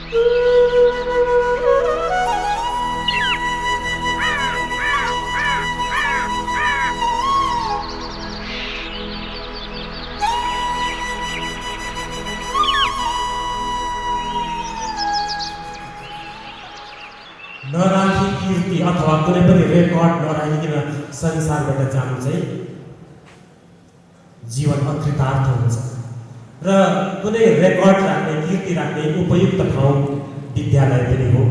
नराखी कीर्ति अथवा कुनै पनि रेकर्ड नराखिकन संसारबाट जानु चाहिँ जीवन अकृतार्थ हुन्छ र कुनै रेकर्ड राख्ने कीर्ति राख्ने उपयुक्त ठाउँ विद्यालय पनि हो।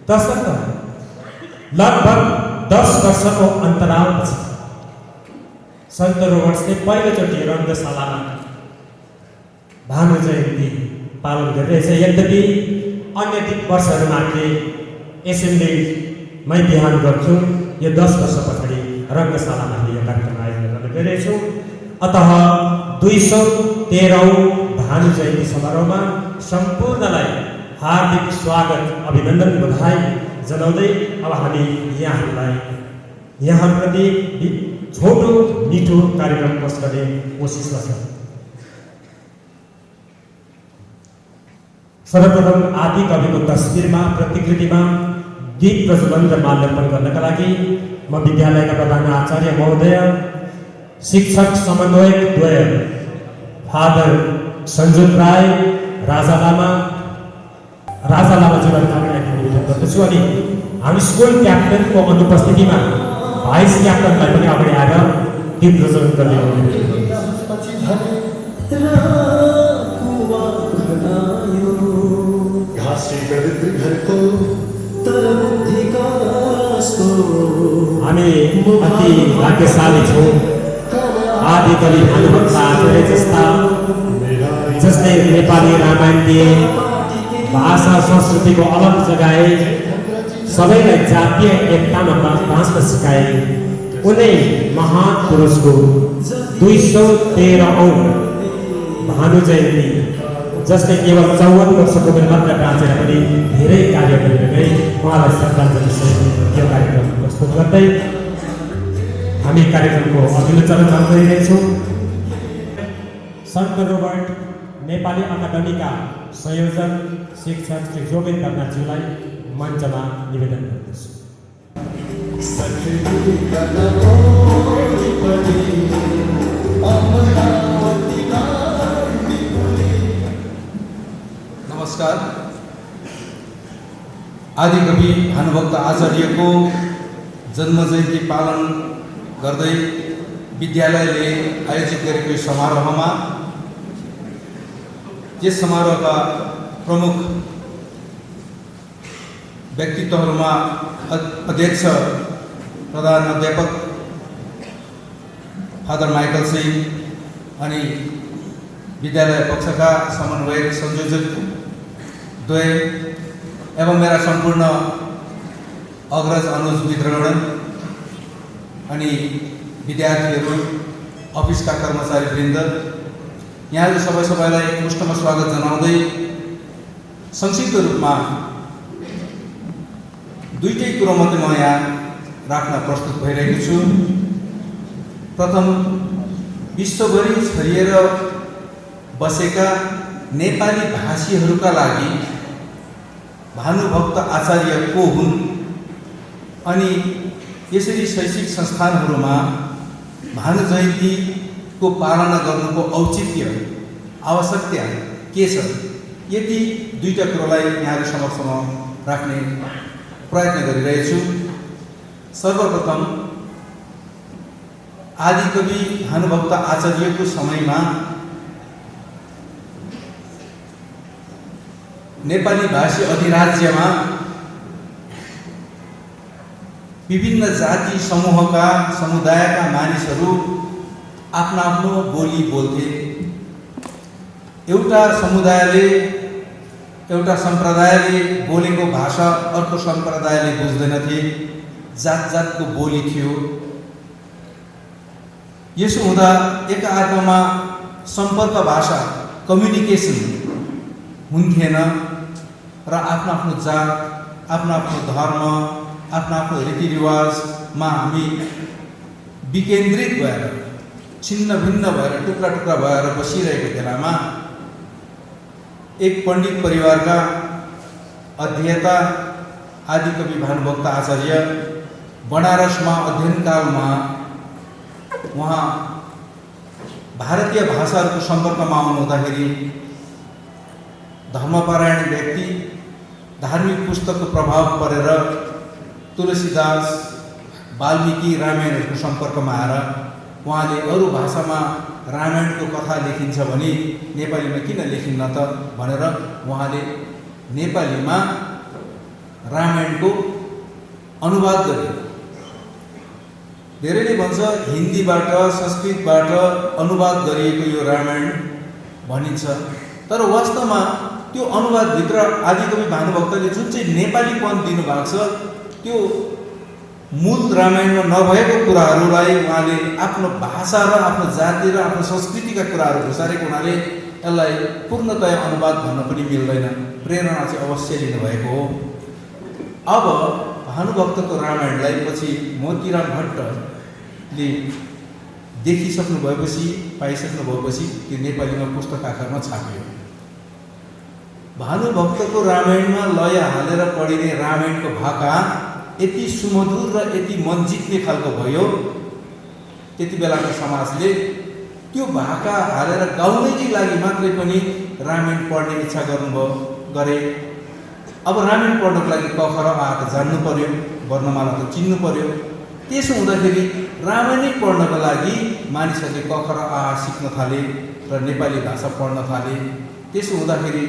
तसर्थ लगभग 10 वर्षको अन्तरालपछि सन्त रोबर्ट्सले पहिलोचोटि रङ्गशालामा भानु जयन्ती पालन गरिरहेछ। यद्यपि अन्य वर्षहरूमा हामीले एसेम्ब्लीमै बिहान गर्छौँ, यो 10 वर्ष पछाडि रङ्गशालामा हामीले यो कार्यक्रम आयोजना गर्न गइरहेछौँ। अतः 213औं भानु जयन्ती समारोहमा सम्पूर्णलाई हार्दिक स्वागत, अभिनन्दन, बधाई जनाउँदै अब हामी यहाँहरूप्रति छोटो मिठो कार्यक्रम पेश गर्ने कोसिसमा छौँ। सर्वप्रथम आदि कविको तस्बिरमा प्रतिकृतिमा दीप प्रज्वलन र माल्यार्पण गर्नका लागि म विद्यालयका प्रधान आचार्य महोदय, शिक्षक समन्वयक द्वय फादर सञ्जुन राय, राजा लामाज्यूलाई निवेदन गर्दछु। अनि हामी स्कुल क्याप्टनको अनुपस्थितिमा भाइस क्याप्टनलाई पनि अगाडि आएर दीप प्रज्वलन गर्ने हामी अति भाग्यशाली छौँ। आदि कवि भानुभक्त आचार्य जसले नेपाली रामायण दिए, भाषा संस्कृतिको अलग जगाए, सबैलाई जातीय एकतामा बाँच्न सिकाए। उनै महान पुरुषको 213औं भानु जयन्ती, जसले केवल 54 वर्षको उमेर मात्र बाँचेर पनि धेरै कार्य गरेर गए, उहाँलाई श्रद्धाञ्जली सहित यो कार्यक्रम प्रस्तुत गर्दै हामी कार्यक्रमको अघिल्लो चरणमा गरिरहेछौँ। सन्त रोबर्ट नेपाली अकादमीका संयोजक शिक्षक श्री जोगेन कर्नाज्यूलाई मञ्चमा निवेदन गर्दछु। नमस्कार। आदिकवि भानुभक्त आचार्यको जन्म जयन्ती पालन गर्दै विद्यालयले आयोजित गरेको समारोहमा यस समारोहका प्रमुख व्यक्तित्वहरूमा अध्यक्ष प्रधान अध्यापक फादर माइकल सिंह अनि विद्यालय पक्षका समन्वयक संयोजक द्वय एवं मेरा सम्पूर्ण अग्रज अनुज मित्रगण अनि विद्यार्थीहरू, अफिसका कर्मचारी वृन्द, यहाँहरू सबैलाई मुष्टमा स्वागत जनाउँदै संक्षिप्त रूपमा दुईटै कुरो मात्रै म यहाँ राख्न प्रस्तुत भइरहेको छु। प्रथम, विश्वभरि छरिएर बसेका नेपाली भाषीहरूका लागि भानुभक्त आचार्य को हुन् अनि यसरी शैक्षिक संस्थानहरूमा भानु जयन्तीको पालना गर्नुको औचित्य, आवश्यकता के छ, यति दुईटा कुरोलाई यहाँहरू समक्षमा राख्ने प्रयत्न गरिरहेछु। सर्वप्रथम, आदिकवि भानुभक्त आचार्यको समयमा नेपाली भाषी अधिराज्यमा विभिन्न जाति समूहका समुदायका मानिसहरू आफ्नो आफ्नो बोली बोल्थे। एउटा समुदायले, एउटा सम्प्रदायले बोलेको भाषा अर्को सम्प्रदायले बुझ्दैनथे, जात जातको बोली थियो। यसो हुँदा एकअर्कामा सम्पर्क भाषा, कम्युनिकेसन हुन्थेन र आफ्नो आफ्नो जात, आफ्नो आफ्नो धर्म, आफ्नो आफ्नो रीतिरिवाजमा हामी विकेन्द्रित भएर, छिन्न भिन्न भएर, टुक्रा टुक्रा भएर बसिरहेको बेलामा एक पण्डित परिवारका अध्येता आदिकवि भानुभक्त आचार्य बनारसमा अध्ययनकालमा उहाँ भारतीय भाषाहरूको सम्पर्कमा आउनुहुँदाखेरि धर्मपरायण व्यक्ति, धार्मिक पुस्तकको प्रभाव परेर तुलसीदास, वाल्मीकि, रामायणहरूको सम्पर्कमा आएर उहाँले अरू भाषामा रामायणको कथा लेखिन्छ भने नेपालीमा किन लेखिन्न त भनेर उहाँले नेपालीमा रामायणको अनुवाद गरे। धेरैले भन्छ हिन्दीबाट संस्कृतबाट अनुवाद गरिएको यो रामायण भनिन्छ, तर वास्तवमा त्यो अनुवादभित्र आदिकवि भानुभक्तले जुन चाहिँ नेपालीपन दिनुभएको छ त्यो मूल रामायणमा नभएको कुराहरूलाई उहाँले आफ्नो भाषा र आफ्नो जाति र आफ्नो संस्कृतिका कुराहरू घुसारेको हुनाले यसलाई पूर्णतया अनुवाद भन्न पनि मिल्दैन, प्रेरणा चाहिँ अवश्य लिनुभएको हो। अब भानुभक्तको रामायणलाई पछि मोतीराम भट्टले देखिसक्नु भएपछि, पाइसक्नु भएपछि त्यो नेपालीमा पुस्तक आकारमा छापियो। भानुभक्तको रामायणमा लय हालेर पढिने रामायणको भाका यति सुमधुर र यति मन जित्ने खालको भयो, त्यति बेलाको समाजले त्यो भाका हालेर गाउनैकै लागि मात्रै पनि रामायण पढ्ने इच्छा गरे। अब रामायण पढ्नको लागि क ख र आ त जान्नु पर्यो, वर्णमाला त चिन्नु पर्यो। त्यसो हुँदाखेरि रामायणै पढ्नको लागि मानिसहरूले क ख र आ सिक्न थाले र नेपाली भाषा पढ्न थाले। त्यसो हुँदाखेरि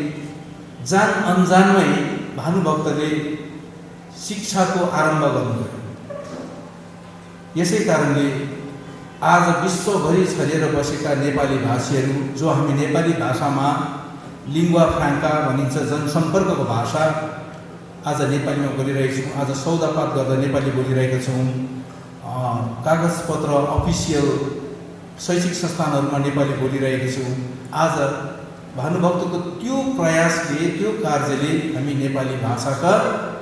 जान अनजानमै भानुभक्तले शिक्षाको आरम्भ गर्नुभयो। यसै कारणले आज विश्वभरि छरिएर बसेका नेपाली भाषीहरू, जो हामी नेपाली भाषामा लिङ्गुवा फ्राङ्का भनिन्छ, जनसम्पर्कको भाषा, आज नेपालीमा बोलिरहेका छौँ। आज सौदापात गर्दा नेपाली बोलिरहेका छौँ। कागजपत्र अफिसियल शैक्षिक संस्थानहरूमा नेपाली बोलिरहेका छौँ। आज भानुभक्तको त्यो प्रयासले, त्यो कार्यले हामी नेपाली भाषाका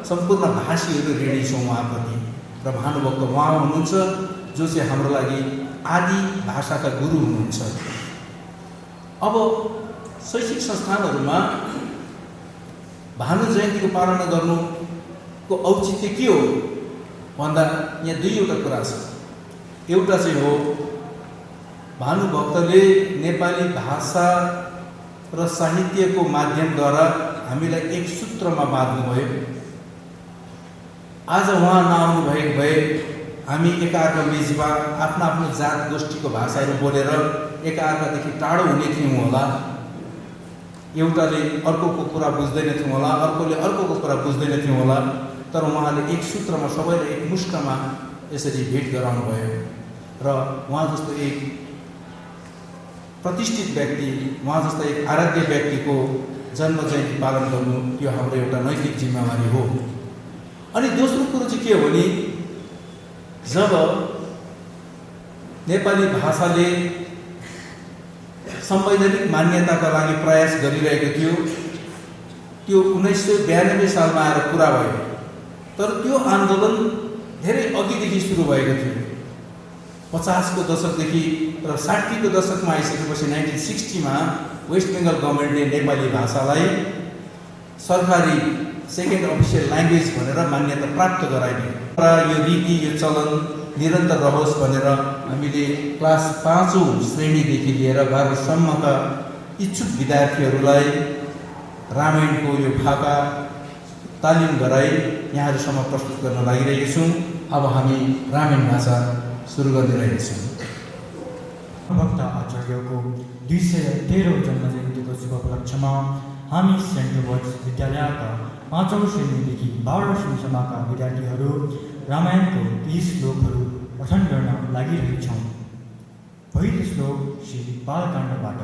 सम्पूर्ण भाषीहरू ऋणी छौँ उहाँप्रति। र भानुभक्त उहाँ हुनुहुन्छ जो चाहिँ हाम्रो लागि आदि भाषाका गुरु हुनुहुन्छ। अब शैक्षिक संस्थानहरूमा भानु जयन्तीको पालना गर्नुको औचित्य के हो भन्दा यहाँ दुईवटा कुरा छ। एउटा चाहिँ हो भानुभक्तले नेपाली भाषा र साहित्यको माध्यमद्वारा हामीलाई एक सूत्रमा बाँध्नुभयो। आज उहाँ नआउनु भएको भए हामी एकाअर्का बीचमा आफ्नो आफ्नो जात गोष्ठीको भाषाहरू बोलेर एकाअर्कादेखि टाढो हुने थियौँ होला। एउटाले अर्कोको कुरा बुझ्दैन थियौँ होला, अर्कोले अर्कोको कुरा बुझ्दैन थियौँ होला। तर उहाँले एक सूत्रमा सबैलाई एक मुष्टमा यसरी भेट गराउनु भयो। र उहाँ जस्तो एक प्रतिष्ठित व्यक्ति, उहाँ जस्तो एक आराध्य व्यक्तिको जन्म जयन्ती पालन गर्नु यो हाम्रो एउटा नैतिक जिम्मेवारी हो। अनि दोस्रो कुरो चाहिँ के हो भने जब नेपाली भाषाले संवैधानिक मान्यताका लागि प्रयास गरिरहेको थियो, त्यो 1992 सालमा आएर पुरा भयो। तर त्यो आन्दोलन धेरै अघिदेखि सुरु भएको थियो। 50 को दशकदेखि र 60 को दशकमा आइसकेपछि 1960 मा वेस्ट बेङ्गल गभर्मेन्टले नेपाली भाषालाई सरकारी सेकेन्ड अफिसियल ल्याङ्ग्वेज भनेर मान्यता प्राप्त गराइदियो। र यो रीति, यो चलन निरन्तर रहोस् भनेर हामीले क्लास 5औं श्रेणीदेखि लिएर 12 सम्मका इच्छुक विद्यार्थीहरूलाई रामायणको यो भाका तालिम गराई यहाँहरूसम्म प्रस्तुत गर्न लागिरहेका छौँ। अब हामी रामायण भाषा सुरु गरिरहेका छौँ। भक्त आचार्यको 213औं जन्म जयन्तीको शुभ उपलक्ष्यमा हामी सेन्ट रोबर्ट्स विद्यालयका 5औं श्रेणीदेखि 12औं श्रेणीसम्मका विद्यार्थीहरू रामायणको 30 श्लोकहरू पठन गर्न लागिरहेछौँ। पहिलो श्लोक श्री बालकाण्डबाट।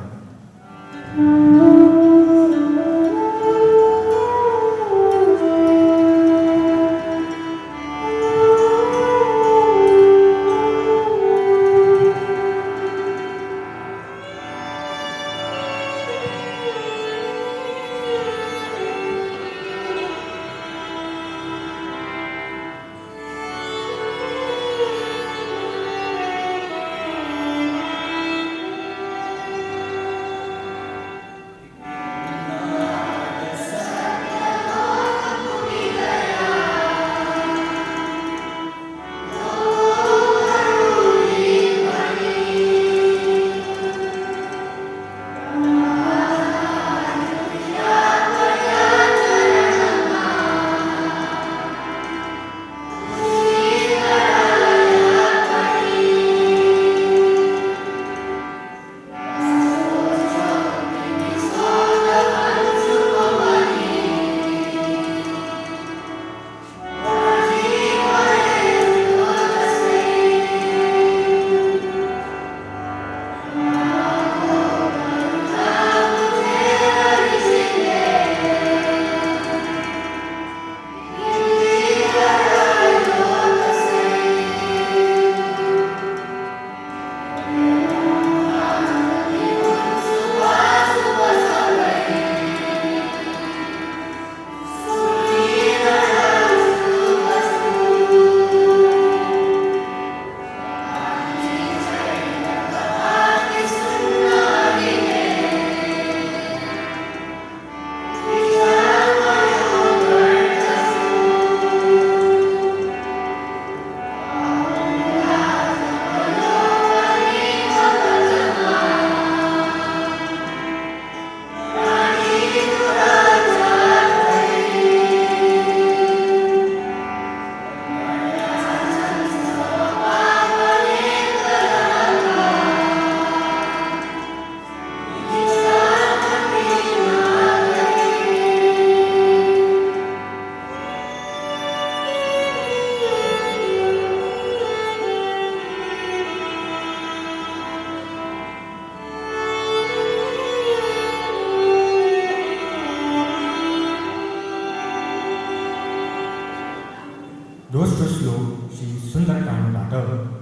रामायणबाट।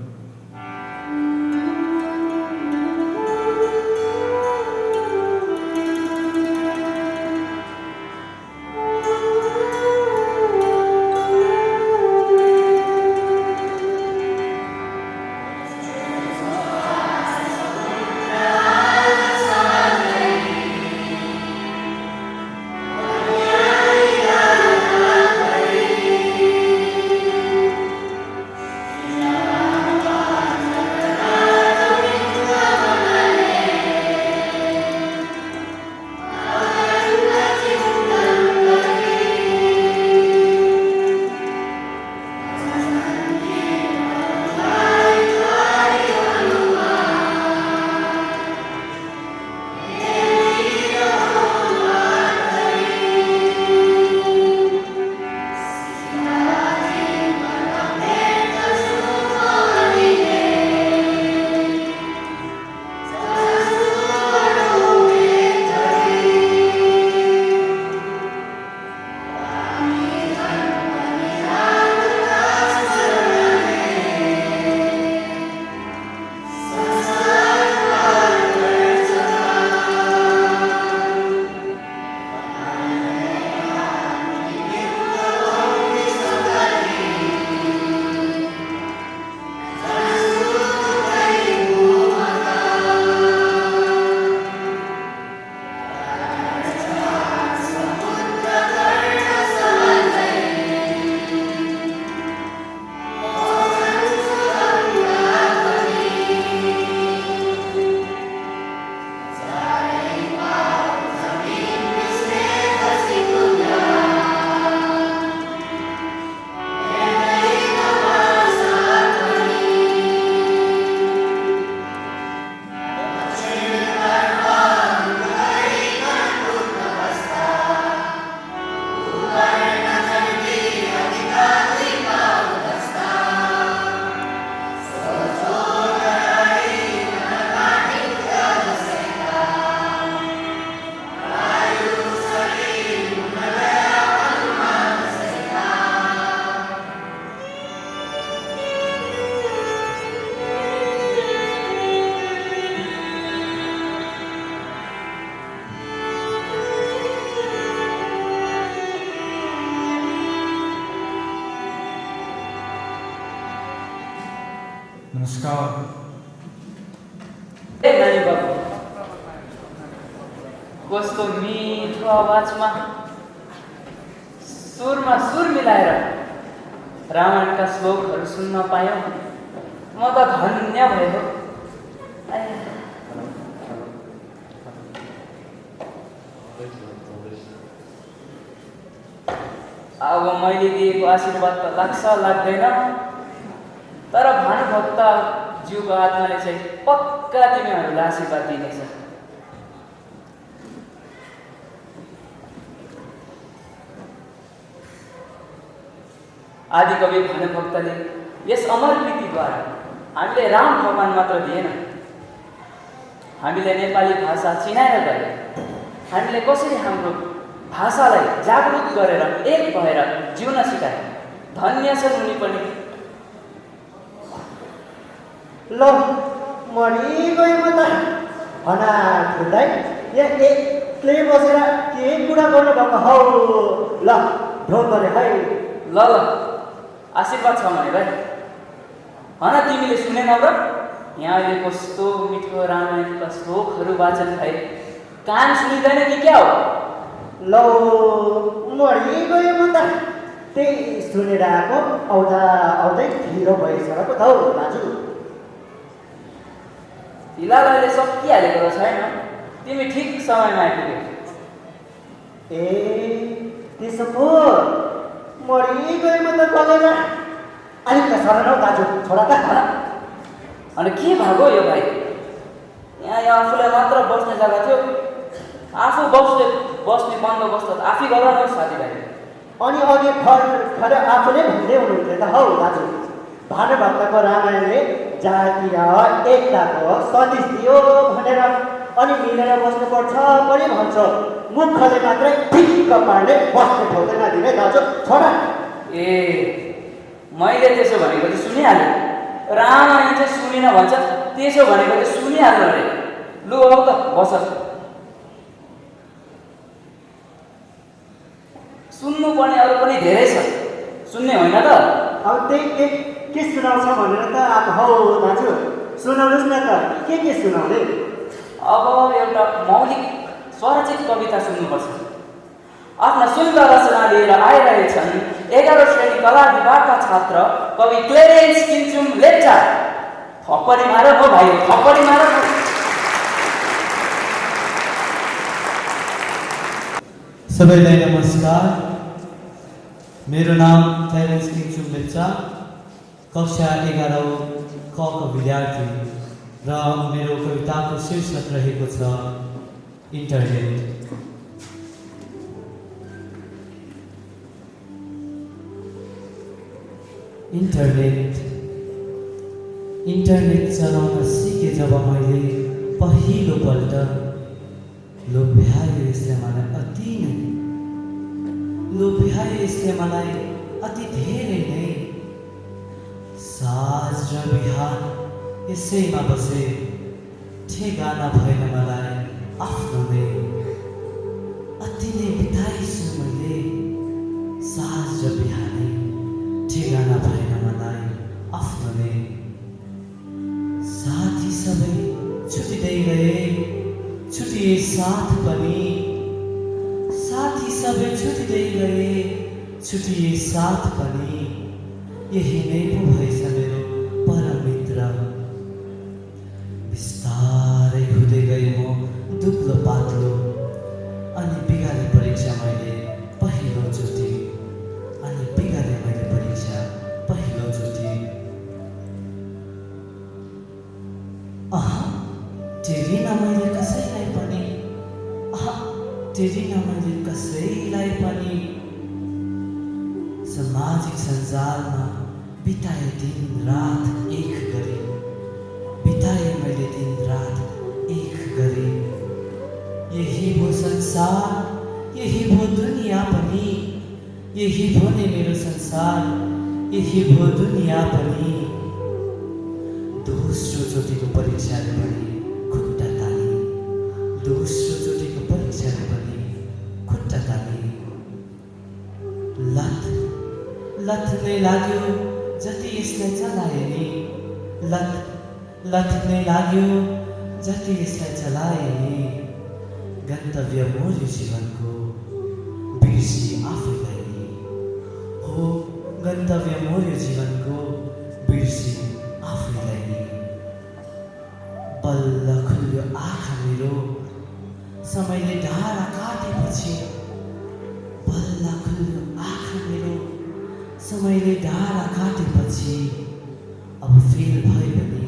नमस्कार। नानी बाबु कस्तो मिठो आवाजमा सुरमा सुर मिलाएर रामायणका श्लोकहरू सुन्न पायौँ म त धन्य भयो। अब मैले दिएको आशीर्वाद त लाग्छ लाग्दैन, तर भानुभक्त ज्यूको आत्माले चाहिँ पक्का तिमीहरूलाई आशीर्वाद दिनेछ। आदिकवि भानुभक्तले यस अमर कृतिद्वारा हामीले राम भगवान मात्र दिएन, हामीले नेपाली भाषा चिनाएर गए, हामीले कसरी हाम्रो भाषालाई जागरुक गरेर एक भएर जिउन सिकाए। धन्य छन् उनी पनि। ल मरि गयो म त भना ठुल्दै यहाँ एक्लै बसेर के कुरा गर्नुभएको हौ। ल ढोक गरे है। ल ल आशीर्वाद छ भने भाइ हन तिमीले सुनेनौ र यहाँ अहिले कस्तो मिठो रामायणका श्लोकहरू वाचन भए, कान सुनिँदैन कि क्या हो? ल मरि गयो म त त्यही सुनेर आएको, आउँदा आउँदै ढिलो भइसकेको त हौ दाजु। फिलहाल अहिले सकिहालेको त छैन, तिमी ठिक समयमा आइपुग्यौ। ए त्यसो पो मरि गयो म त कलेज। अलिक त सर हौ दाजु, छोरा त अनि के भएको यो भाइ? यहाँ आफूलाई मात्र बस्ने जग्गा थियो, आफू बस्ने बन्दोबस्त त आफै गर न साथीभाइ। अनि अघि खर आफूले भन्दै हुनुहुन्थ्यो त हौ दाजु, भानुभक्तको रामायणले जातीय एकताको सन्देश दियो भनेर, अनि मिलेर बस्नुपर्छ पनि भन्छ। मुखले मात्रै ठिक्क पार्ने बस्ने ठाउँदैन दिने दाजु छोरा। ए मैले त्यसो भनेको त सुनिहालेँ, रामायण चाहिँ सुनेन भन्छ, त्यसो भनेको चाहिँ सुनिहाल्नु अरे। लु अब त बस, सुन्नुपर्ने अरू पनि धेरै छ, सुन्ने होइन त? अब त्यही के सुनाउँछ भनेर त आएको हौ दाजु, सुनाउनुहोस् न त, के सुनाउने? अब एउटा मौलिक स्वरचित कविता सुन्नुपर्छ। आफ्ना सुन्दर रचना लिएर आइरहेछन् 11औं श्रेणी कला विभागका छात्र कवि क्लेरेन्स किन्चुम लेप्चा। थप्पडी मार हो भाइ, थप्पडी मार। सबैलाई नमस्कार। मेरो नाम क्लेरेन्स किन्चुम लेप्चा, कक्षा 11औं क को विद्यार्थी र मेरो कविताको शीर्षक रहेको छ इन्टरनेट। इन्टरनेट चलाउन सिकेँ जब मैले पहिलोपल्ट, लोभ्यायो यसले मलाई अति नै, लोभ्यायो यसले मलाई अति धेरै नै। साँझ र बिहान यसैमा बसे, ठेगाना भएन मलाई आफ्नो नै। अति नै बिताइछु मैले साँझ र बिहानै, ठेगाना भएन मलाई आफ्नो नै। साथी सबै छुटिँदै गए, छुटिए साथ पनि। साथी सबै छुटिँदै गए, छुटिए साथ पनि। यही नै पो भएछ मेरो परम मित्र। बिस्तारै हुँदै गए म दुब्लो पातलो, अनि बिगारे परीक्षा मैले पहिलोचोटि, अनि बिगारे मैले परीक्षा पहिलोचोटि। टेरिन मैले कसैलाई पनि, टेरिन मैले कसैलाई पनि। सामाजिक सञ्जालमा बिताए दिन रात एक गरी, बिताए मैले दिन रात एक गरी। यही भो संसार, यही भो दुनियाँ पनि, यही भो नै मेरो संसार, यही भो दुनियाँ पनि। दोस्रो चोटिको परीक्षाले पनि खुट्टा ताली, दोस्रो चोटिको परीक्षाले पनि खुट्टा ताली। लत नै लाग्यो जति यसलाई चलाए नि, लत नै लाग्यो जति यसलाई चलाए नि। गन्तव्य मोर्यो जीवनको, बिर्सी आफैलाई नि। हो गन्तव्य मोर्यो जीवनको, बिर्सी आफैलाई नि। बल्ल खुल्यो आँखा मेरो, समयले डाँडा काटेपछि। बल्ल खुल्यो आँखा मेरो, समयले डाँडा काटेपछि। अब फेल भए पनि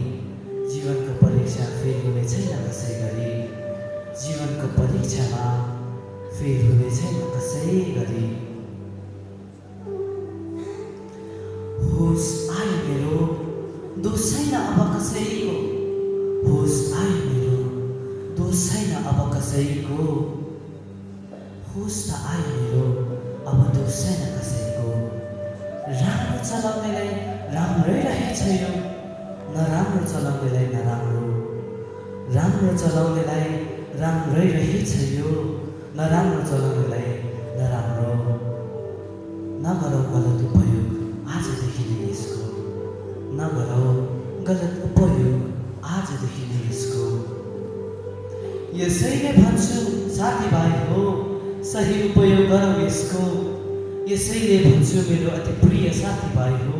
जीवनको परीक्षा फेल हुने छैन कसै गरी, जीवनको परीक्षामा फेल हुने छैन कसै गरी। होस आयो मेरो, दोष छैन अब कसैको। होस आयो मेरो, दोष छैन अब कसैको। होस त आयो मेरो, अब दोष छैन कसैको। राम्रो चलाउनेलाई राम्रै रहेछ यो, नराम्रो चलाउनेलाई नराम्रो। राम्रो चलाउनेलाई राम्रै रहेछ यो, नराम्रो चलाउनेलाई नराम्रो। नगरौ गलत उपयोग आजदेखि नै यसको, नगरौ गलत उपयोग आजदेखि नै यसको। यसैले भन्छु साथीभाइ हो, सही उपयोग गरौ यसको। यसैले भन्छु मेरो अति प्रिय साथीभाइ हो,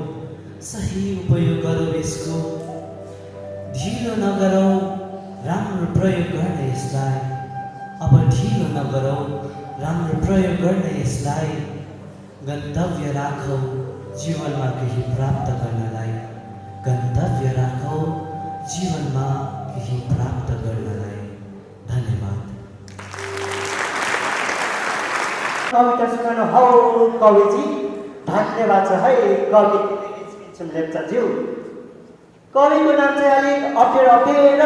सही उपयोग गरौ यसको। ढिलो नगरौ राम्रो प्रयोग गर्न यसलाई, अब ढिलो नगरौ राम्रो प्रयोग गर्न यसलाई। गन्तव्य राखौ जीवनमा केही प्राप्त गर्नलाई, गन्तव्य राखौ जीवनमा केही प्राप्त गर्नलाई। धन्यवाद। कविता सुनाउनु हौ कविजी, धन्यवाद छ है कवि लेप्चाज्यू। कविको नाम चाहिँ अलिक अप्ठ्यारो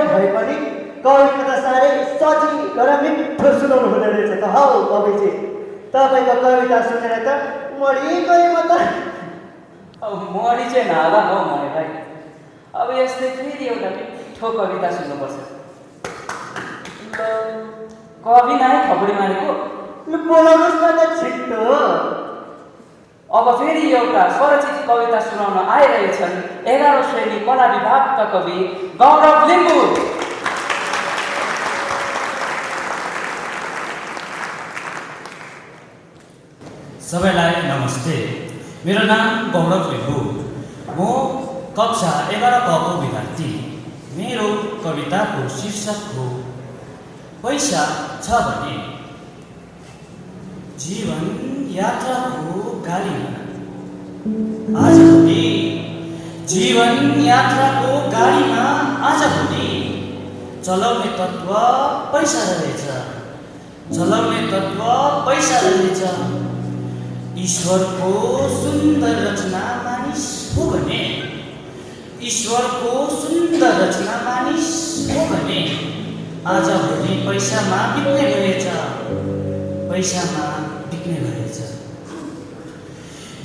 भए पनि कविको त साह्रै सजिलो र मिठो सुनाउनु हुँदो रहेछ त हौ कविजी। तपाईँको कविता सुनेर त मरि गएँ म त। अब मरि चाहिँ नहाला हौ भने भाइ। अब यस्तै फेरि एउटा मिठो कविता सुन्नुपर्छ। ल कवि नै थपडी मारेको। लु बोलाउनुहोस् न त छिट्टो। अब फेरि एउटा स्वरचित कविता सुनाउन आइरहेछन् 11औं श्रेणी कला विभागका कवि गौरव लिम्बू। सबैलाई नमस्ते। मेरो नाम गौरव लिम्बू। म कक्षा 11 कको विद्यार्थी। मेरो कविताको शीर्षक हो पैसा छ भने। जीवन यात्राको गाडीमा आजभोलि, जीवन यात्राको गाडीमा आजभोलि चलाउने तत्त्व पैसा रहेछ, चलाउने तत्त्व पैसा रहेछ। ईश्वरको सुन्दर रचना मानिस हो भने, ईश्वरको सुन्दर रचना मानिस हो भने आजभोलि पैसामा बिक्ने भएछ, पैसामा बिक्ने भएछ।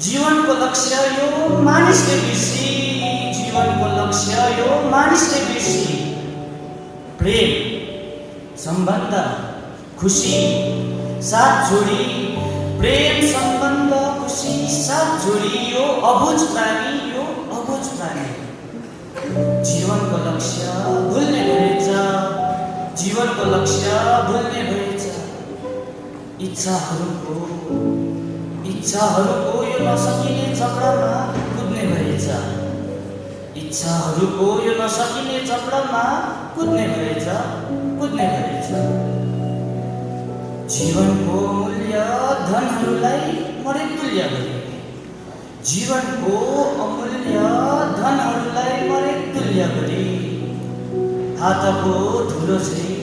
जीवनको लक्ष्य यो मानिसले बिर्सी, जीवनको लक्ष्य यो मानिसले बिर्सी प्रेम सम्बन्ध खुसी साथ जोडी, प्रेम सम्बन्ध खुसी साथ जोडी यो अबुझ प्राणी, यो अबुझ प्राणी जीवनको लक्ष्य भुल्ने भएछ, जीवनको लक्ष्य भुल्ने भएछ। इच्छाहरूको यो नसकिने चक्रमा कुद्ने भएछ, इच्छाहरूको यो नसकिने चक्रमा कुद्ने भएछ, कुद्ने भएछ। जीवनको मूल्य धनहरूलाई मरेतुल्य गरे, जीवनको अमूल्य धनहरूलाई मरेतुल्य गरे। हातको धुलो चाहिँ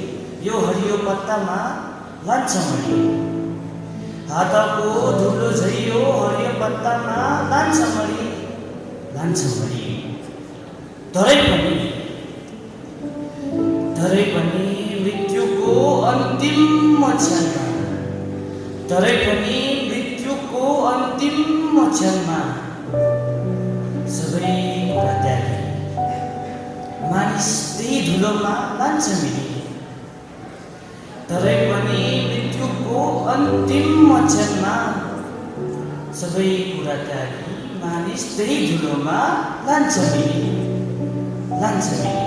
यो हरियो पत्तामा लान्छ मरी, हातको धुलो झै यो हरियो पत्तामा लान्छ मरी, लान्छ मरी। तरै पनि मृत्युको अन्तिम क्षणमा, तरै पनि मृत्युको अन्तिम क्षणमा सबै कुरा त्यागी मानिस त्यही धुलोमा लान्छ मिली। तरै पनि मृत्युको अन्तिम क्षणमा सबै कुरा त्यागी मानिस त्यही धुलोमा लान्छ मिली, लान्छ मिली।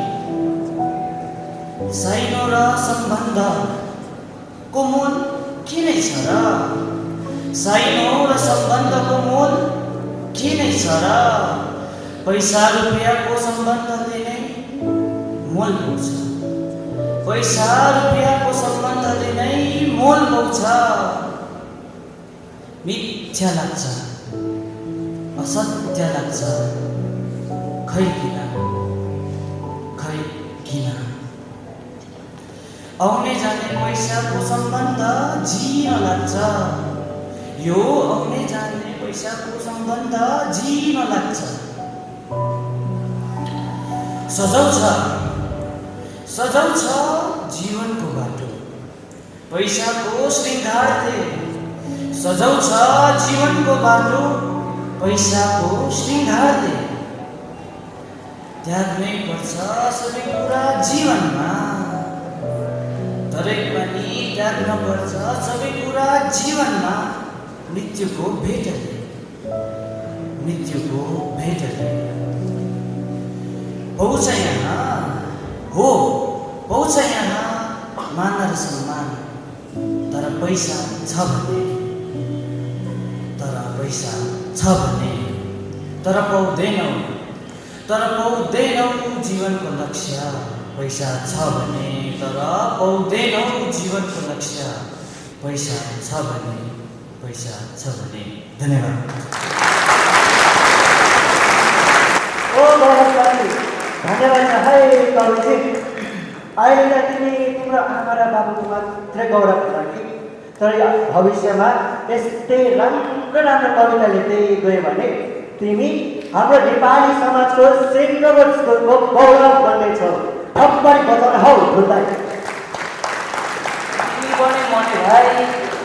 साइनो र सम्बन्धको मोल के नै छ र, साइनो र सम्बन्धको मोल के नै छ र। पैसा रुपियाँको सम्बन्धले नै मोल पुग्छ, पैसा रुपियाँको सम्बन्धले नै मोल पुग्छ। मिथ्या लाग्छ, असत्य लाग्छ, खै किन, खै किन। आउने जाने पैसाको सम्बन्ध जिन लाग्छ, यो आउने जाने पैसाको सम्बन्ध जिन लाग्छ। सजाउँछ जीवनको बाटो पैसाको श्रृङ्गारले, सजाउँछ जीवनको बाटो पैसाको श्रृङ्गारले। त्याग्नै पर्छ सबै कुरा जीवनमा, तरै पनि त्याग्न पर्छ सबै कुरा जीवनमा। मृत्युको भेटले, मृत्युको भेटले। पाउँछ यहाँ हो, पाउँछ यहाँ मान र सम्मान, तर पैसा छ भने, तर पैसा छ भने, तर पाउँदैनौ, तर पाउँदैनौ जीवनको लक्ष्य। पैसा छ भने तर पाउँदैनौ जीवनको लक्ष्य, पैसा छ भने, पैसा छ भने। धन्यवाद। ओ बहुत धन्यवाद छ है कविजी। अहिले त तिमी तिम्रो आमा र बाबुको मात्रै गौरव होला कि, तर भविष्यमा यस्तै राम्रो राम्रो कविता लेख्दै गयो भने तिमी हाम्रो नेपाली समाजको सेन्ट रोबर्ट स्कुलको गौरव बन्नेछौ। थप्पडी बजाउन हौ ढुल्लाई। तिमी पनि मने भाइ,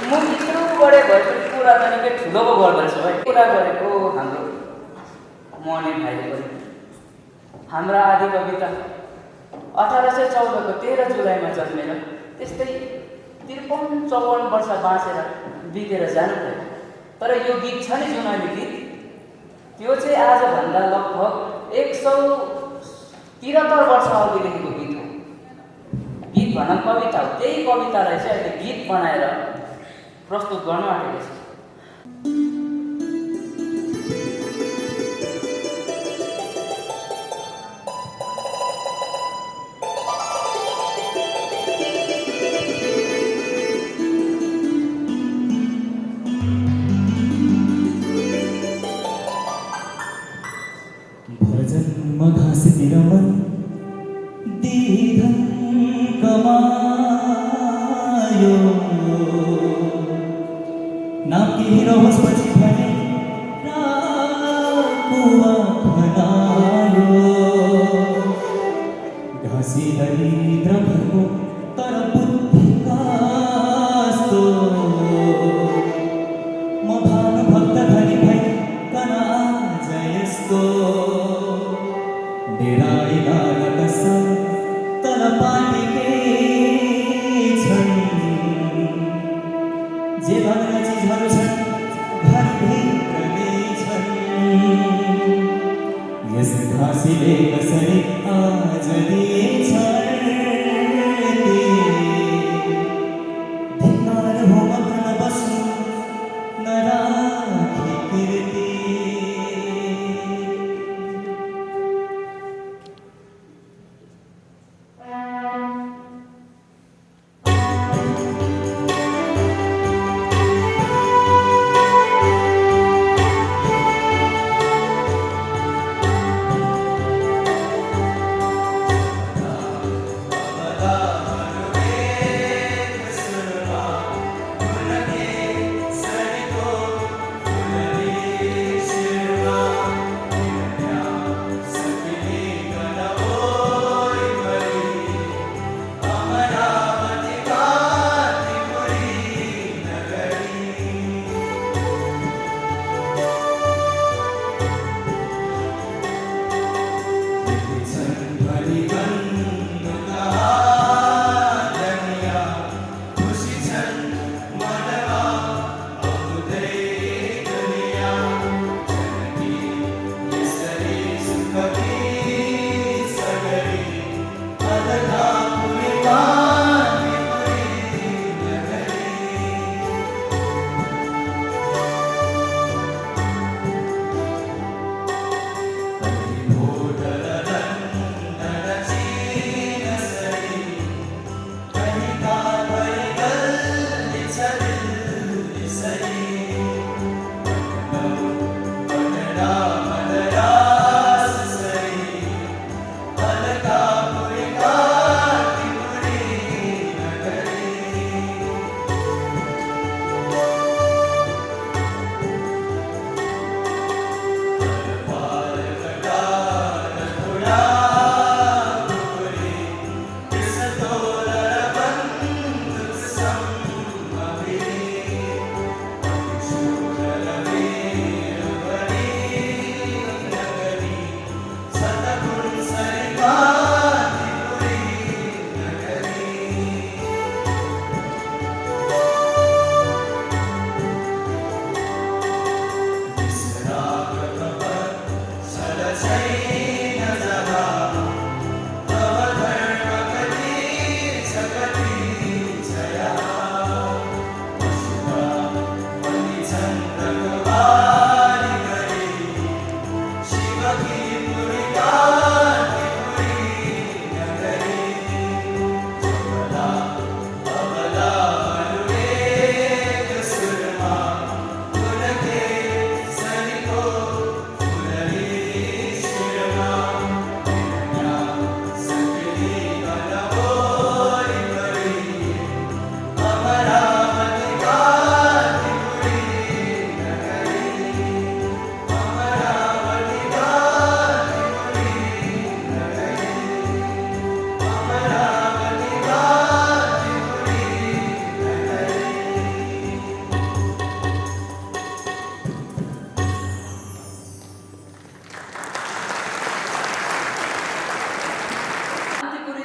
म यत्रोबडे भएपछि कुरा त निकै ठुलो पो गर्दोरहेछौ है। कुरा गरेको हाम्रो मने भाइले पनि हाम्रा आदि कविता 1814 को 13 जुलाईमा जन्मेर त्यस्तै 53-54 वर्ष बाँचेर बितेर जानुभयो। तर यो गीत छ नि जुन अहिले गीत, त्यो चाहिँ आजभन्दा लगभग 173 वर्ष अघि लेखेको गीत हो। गीत भन्न कविता हो, त्यही कवितालाई चाहिँ अहिले गीत बनाएर प्रस्तुत गर्न आँटेको छ। भरजन्म घाँसतिर मन दिधन कमायो, नाम केही रहोस् पछि भने राकुवा खनायो। घाँसी दरिद्र घरको तर बुद्धि कस्तो, म भानुभक्त धनी भई कन आज यस्तो। डेराइदा कसम तल पाटेकै छन्, जे भएका चिजहरू छन् घरभित्र नै छन्। यस घाँसीले कसरी आज दिएछ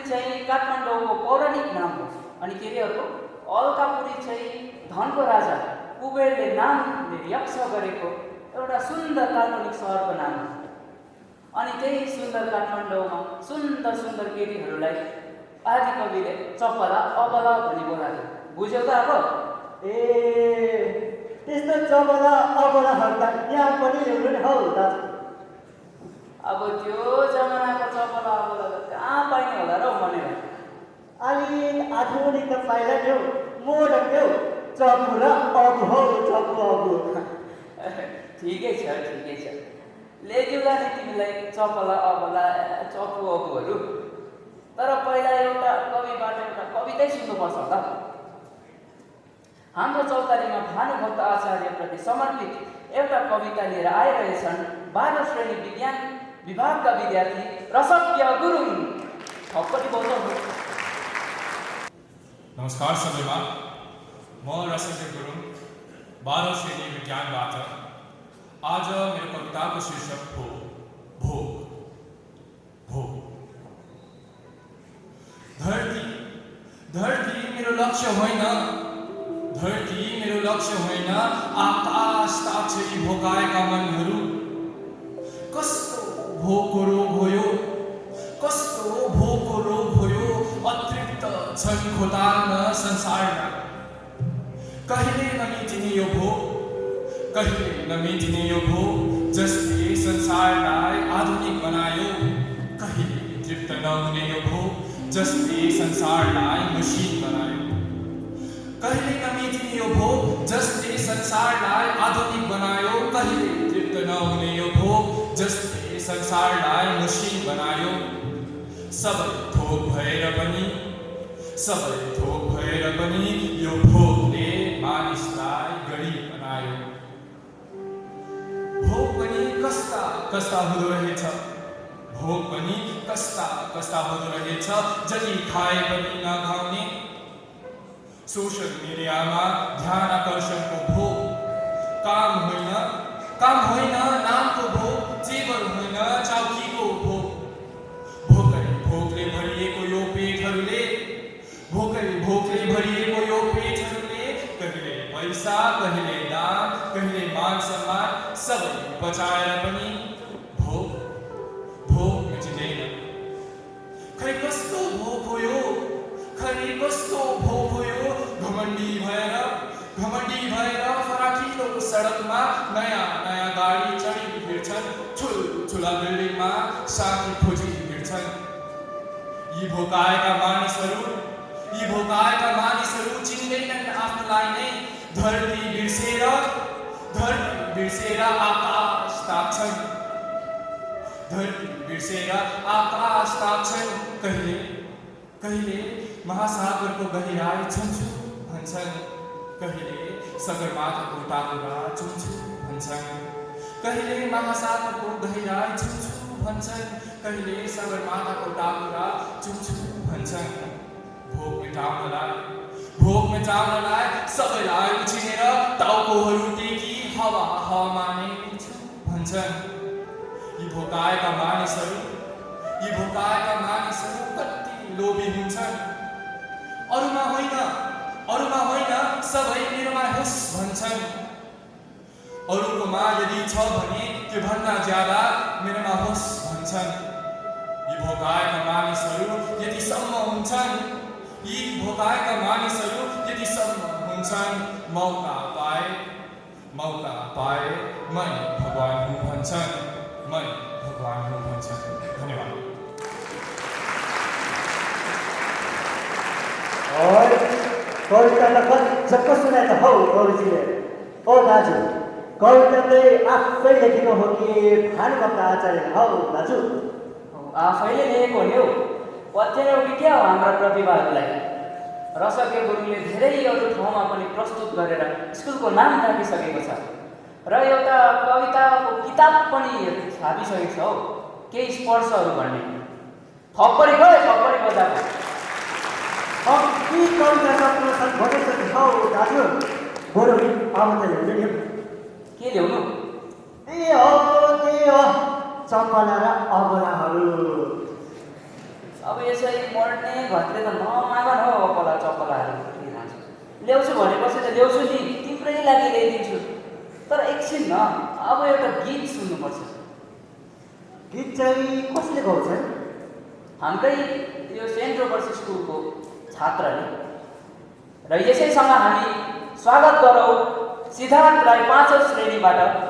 चाहिँ काठमाडौँको पौराणिक नाम हो। अनि के अरे अर्को अलकापुरी चाहिँ धनको राजा कुबेरले नामले यक्ष गरेको एउटा सुन्दर काल्पनिक सहरको नाम हो। अनि त्यही सुन्दर काठमाडौँमा सुन्दर सुन्दर केटीहरूलाई आदि कविले चपला अबला भनी बोलाएको। बुझ्यौ त अब? ए त्यस्तो चबला अबलाहरू त यहाँ पनि ल्याउनु नि हौ दाजु। अब त्यो जमानाको चपला अबला त कहाँ पाइने होला र भनेर अलिक आधुनिक त पाइला नि हौ, मोडर्न नि हौ, चपु र अबु हौ, चपु अबु। ठिकै छ ठिकै छ, ल्याइदिउँला नि तिमीलाई चपला अबला चपु अबुहरू। तर पहिला एउटा कविबाट एउटा कवितै सुन्नुपर्छ होला। हाम्रो चौतारीमा भानुभक्त आचार्यप्रति समर्पित एउटा कविता लिएर आइरहेछन् 12 श्रेणी विज्ञान विभागका विद्यार्थी रसज्ञ गुरुङ। थप्पडी बजाउनु। नमस्कार सबैमा, म रसज्ञ गुरुङ 12 श्रेणी विज्ञानबाट। आज मेरो कविताको शीर्षक हो भोग। भोग। धरती मेरो लक्ष्य होइन, धरती मेरो लक्ष्य होइन, आकाश ताक्षरी भोकाएका मनहरू। कस्तो भोकको रोग हो यो, कस्तो भोकको रोग हो यो, अतृप्त छन् खोताल्न संसारमा। कहिले नमेटिने यो भोग, कहिले नमेटिने यो भोग, जसले संसारलाई आधुनिक बनायो। कहिले तृप्त नहुने यो भोग, जसले संसारलाई मसिन बनायो। कहिले नमेटिने यो भोग, जसले संसारलाई आधुनिक बनायो। कहिले तृप्त नहुने यो भोग, जसले संसारलाई मसिन बनायो। सबै थोक भएर पनि, सबै थोक भएर पनि यो भोगले मानिसलाई गरिब बनायो। भोग पनि कस्ता कस्ता हुँदो रहेछ, भोग पनि कस्ता कस्ता हुँदो रहेछ, जति खाए पनि नखाउने। सोशल मिडियामा ध्यान आकर्षणको भोग, काम होइन नामको भोग, टेबल होइन चौकीको भोग। भोकले भरिएको यो पेटहरूले, भोकले भरिएको यो पेटहरूले कहिले पैसा, कहिले दाम, कहिले मान सम्मान सबै बचाएर पनि भोक मिटिँदैन। खै कस्तो भोक हो यो, खै कस्तो भोक हो यो। घमण्डी भएर फराकिलो सडकमा नयाँ गाडी चढी हिँड्छन्, ठुला बिल्डिङमा साथी खोजी हिँड्छन्। यी भोकाएका मानिसहरू चिन्दैनन् आफूलाई नै। धरती बिर्सेर आकाश ताक्छन्, धरती बिर्सेर आकाश ताक्छन्। कहिले महासागरको गहिराई छुन्छु भन्छन्, कहिले सगरमाथाको टाकुरा चुम्छु भन्छन्। कहिले महासागरको गहिराई छुन्छु भन्छन्, कहिले सगरमाथाको टाकुरा चुम्छु भन्छन्। भोक मेटाउनलाई सबैलाई उछिनेर टाउकोहरू टेकी हावामा नै छु भन्छन्। यी भोकाएका मानिसहरू कति लोभी हुन्छन्। अरूमा होइन सबै मेरोमा होस् भन्छन्। अरूकोमा यदि छ भने त्योभन्दा ज्यादा मेरोमा होस् भन्छन्। यी भोकाएका मानिसहरू यतिसम्म हुन्छन्, मौका पाए मै भगवान हुँ भन्छन्, धन्यवाद। कविता त जक्क सुनाए त हौ कविजीले। ओ दाजु, कविता चाहिँ आफै लेखेको हो कि भानुभक्त आचार्यले हौ दाजु? आफैले लेखेको नि हौ। पत्याउने उठी क्या हो हाम्रा प्रतिभाहरूलाई। रसज्ञ गुरुङले धेरै अरू ठाउँमा पनि प्रस्तुत गरेर स्कुलको नाम राखिसकेको छ र एउटा कविताको किताब पनि छापिसकेको छ हौ, केही स्पर्शहरू भन्ने। थप्पडी बजाएको। यी कविता सप्न भनेको हौ दाजु, बरु अब त ल्याउनु नि। के ल्याउनु? ए हो चपला र अबलाहरू। अब अब यसै मर्ने घरले त नमागन हो अप्पला चप्पलाहरू ल्याउँछु भनेपछि त ल्याउँछु नि, तिम्रै लागि ल्याइदिन्छु। तर एकछिन न, अब एउटा गीत सुन्नुपर्छ। गीत चाहिँ कसले गाउँछ? हाम्रै यो सेन्ट रोबर्ट्स स्कुलको छात्रले। र यसैसँग हामी स्वागत गरौँ सिद्धार्थ राई 5औं श्रेणीबाट।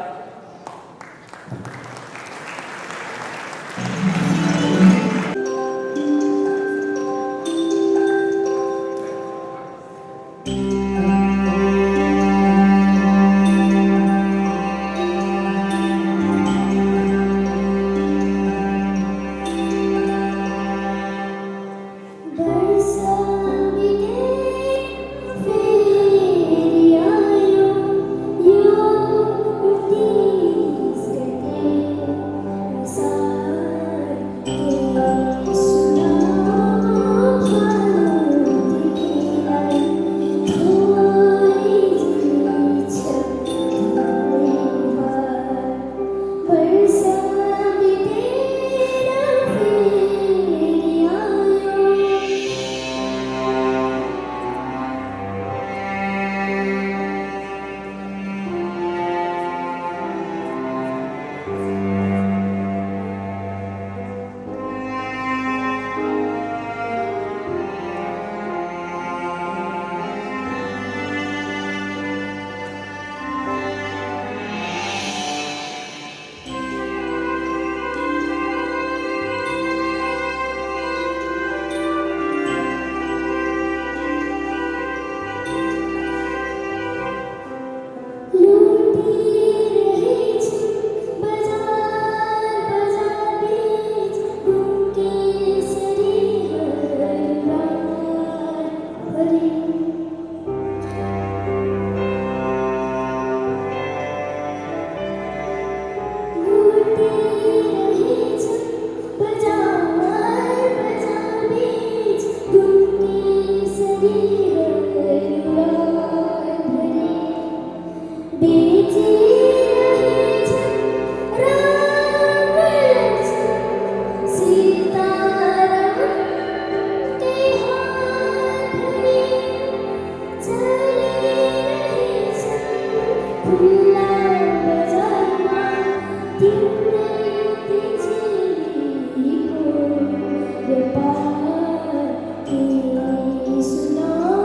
सुना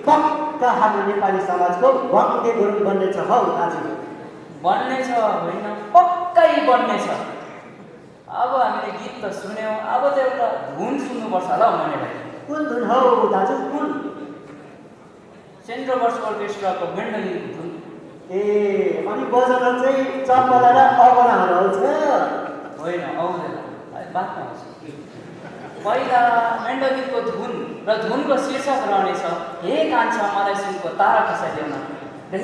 पक्का हाम्रो नेपाली समाजको भक्ति गुरुङ बन्नेछ हौ दाजु। बन्नेछ होइन, पक्कै बन्नेछ। अब हामीले गीत त सुन्यौँ, अब त एउटा धुन सुन्नुपर्छ होला हौ मने भाइ। कुन धुन हौ दाजु, कुन? सेन्ट रोबर्ट्स अर्केस्ट्राको मेन्डलिनको धुन। ए अनि बजाउन चाहिँ चम्बला र अबलाहरू आउँछ? होइन, आउँदैन, बादमा आउँछ। पहिला मेन्डलिनको धुन र धुनको शीर्षक रहनेछ हे कान्छा मलाई सुनको तारा खसाइदेऊ न। र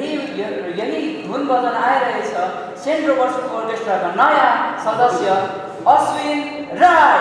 यही धुन बजाउन आइरहेछ सेन्ट रोबर्ट्स अर्केस्ट्राका नयाँ सदस्य अश्विन राई।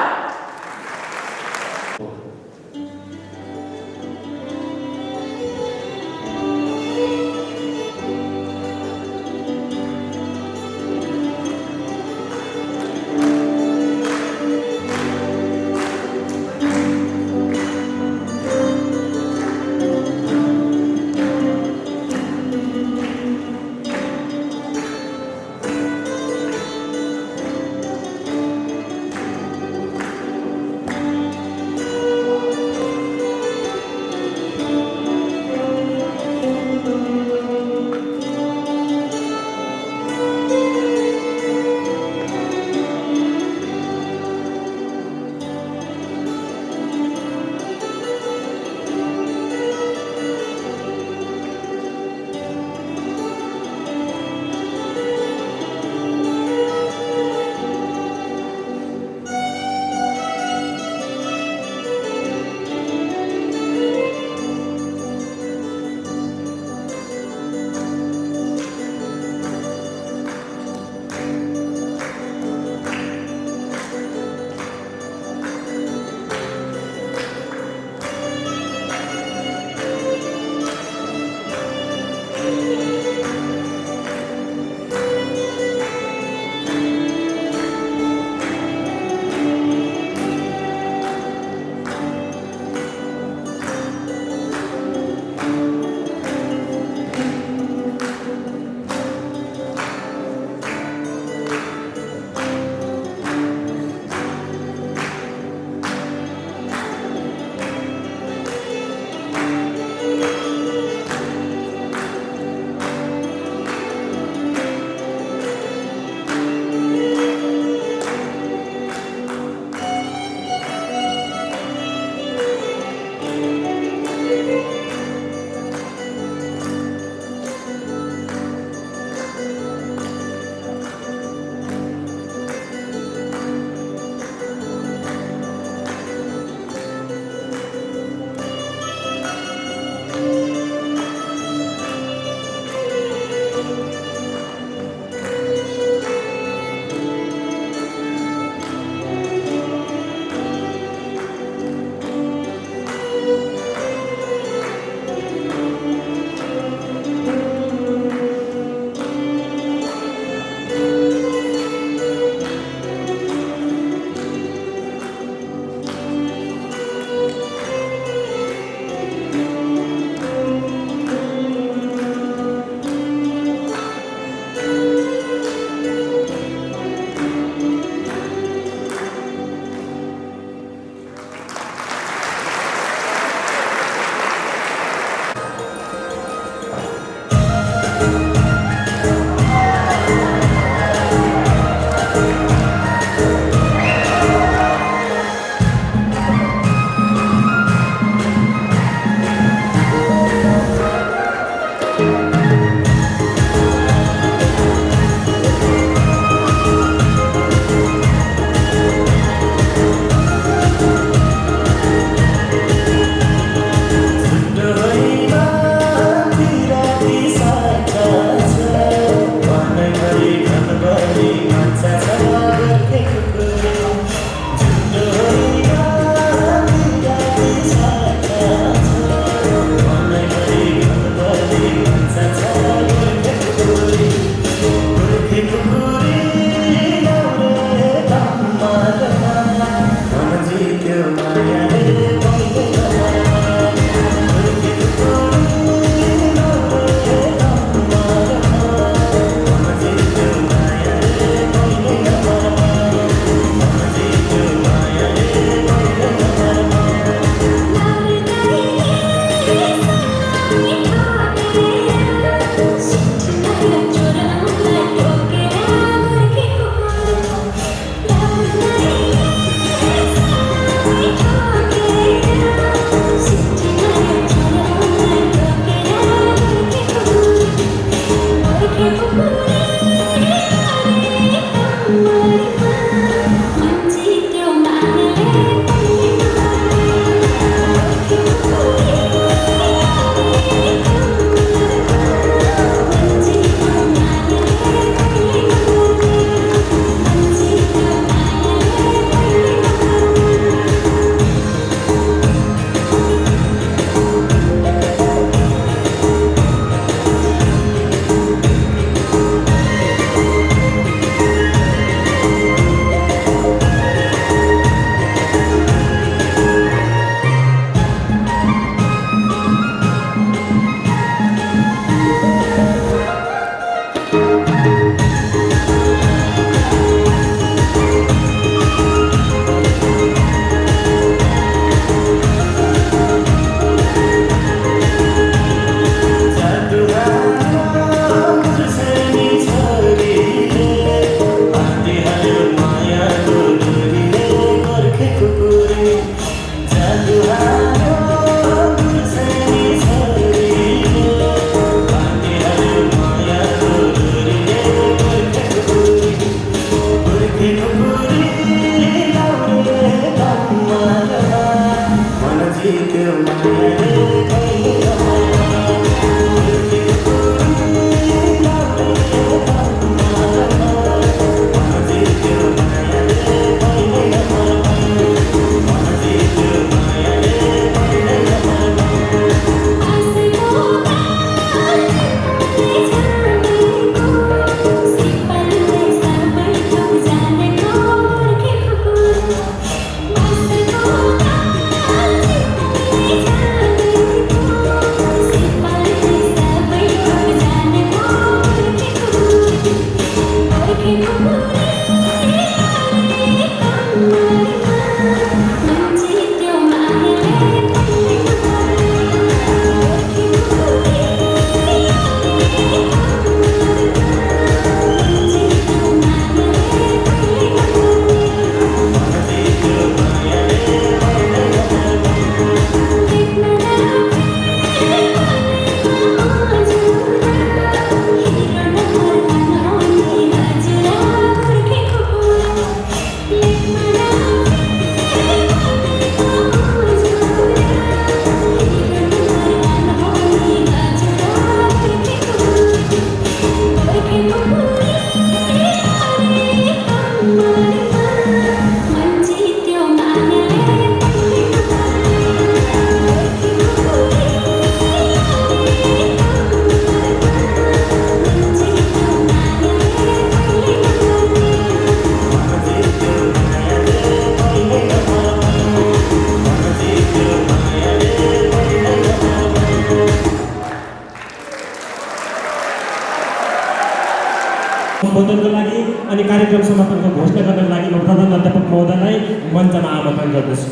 सम्बोधनको लागि अनि कार्यक्रम समापनको घोषणा गर्नको लागि म प्रधान अध्यापक महोदयलाई मञ्चमा आमन्त्रण गर्दछु।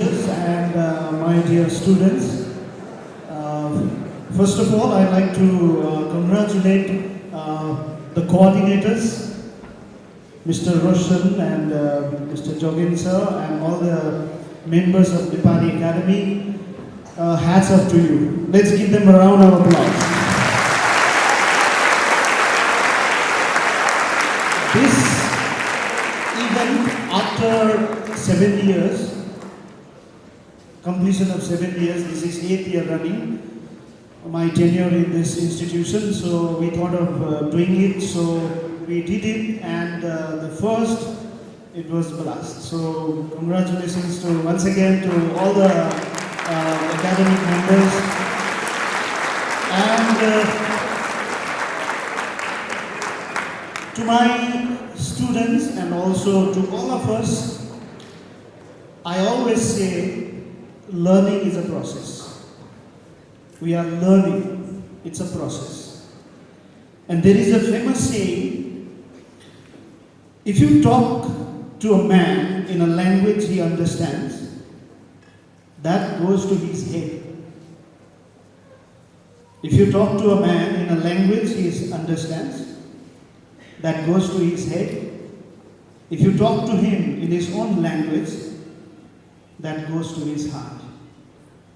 And my dear students, first of all, I'd like to congratulate the coordinators, Mr. Roshan and Mr. Jogin sir, and all the members of Nepali Academy. Hats off to you. Let's give them a round of applause. This event, after 7 years, completion of 7 years, this is 8th year running, my tenure in this institution, so we thought of doing it, so we did it, and the first, it was blast. So congratulations to, once again, to all the academic members, and to my students, and also to all of us, I always say, learning is a process. We are learning. It's a process. And there is a famous saying, if you talk to a man in a language he understands, that goes to his head. If you talk to a man in a language he understands, that goes to his head. If you talk to him in his own language, that goes to his heart.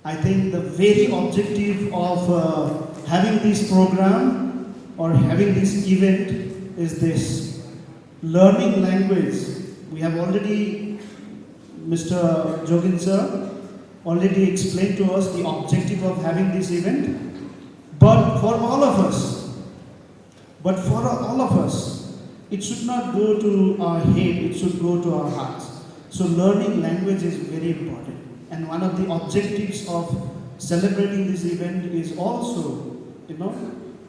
I think the very objective of having this program or having this event is this: learning language. We have already, Mr. Jogin sir already explained to us the objective of having this event, but for all of us, it should not go to our head, it should go to our hearts. So learning language is very important. And one of the objectives of celebrating this event is also,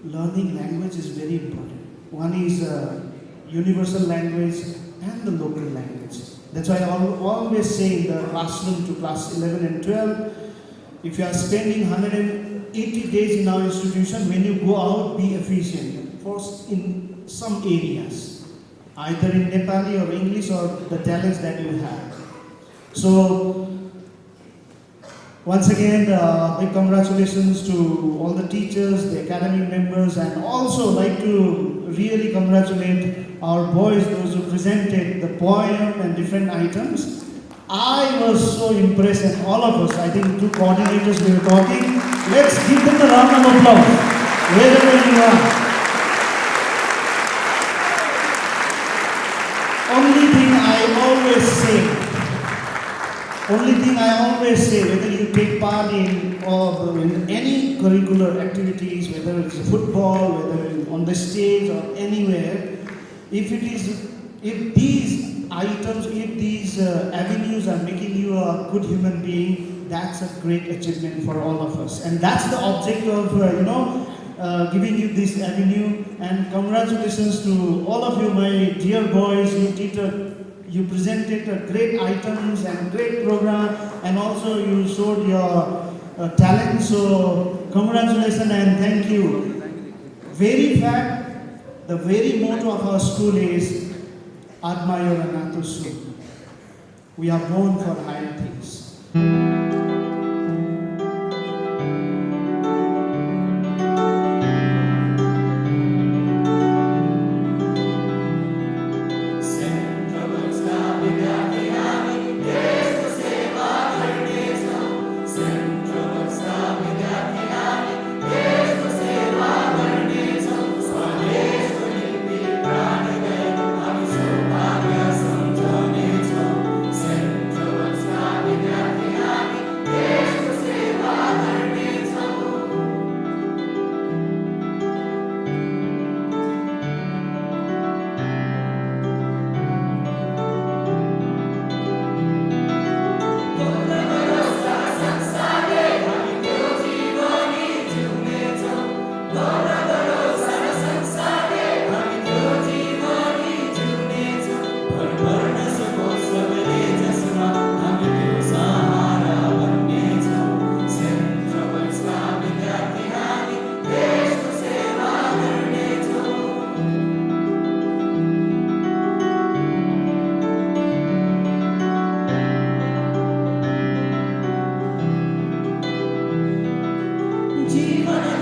learning language is very important. One is universal language and the local language. That's why I always say in the classroom to class 11 and 12, if you are spending 180 days in our institution, when you go out, be efficient. First, in some areas, either in Nepali or English or the talents that you have. So, once again, big congratulations to all the teachers, the academic members, and also like to really congratulate our boys, those who presented the poem and different items. I was so impressed, and all of us, I think two coordinators we were talking. Let's give them a round of applause, wherever you are. Only thing I always say, whether you take part in any curricular activities, whether it's football, whether on the stage or anywhere, if these items, if these avenues are making you a good human being, that's a great achievement for all of us. And that's the object of, giving you this avenue. And congratulations to all of you, my dear boys. You presented great items and great program, and also you showed your talent. So congratulations and thank you. The very motto of our school is Ad Maior Anato Sum. We are born for higher things. जीवन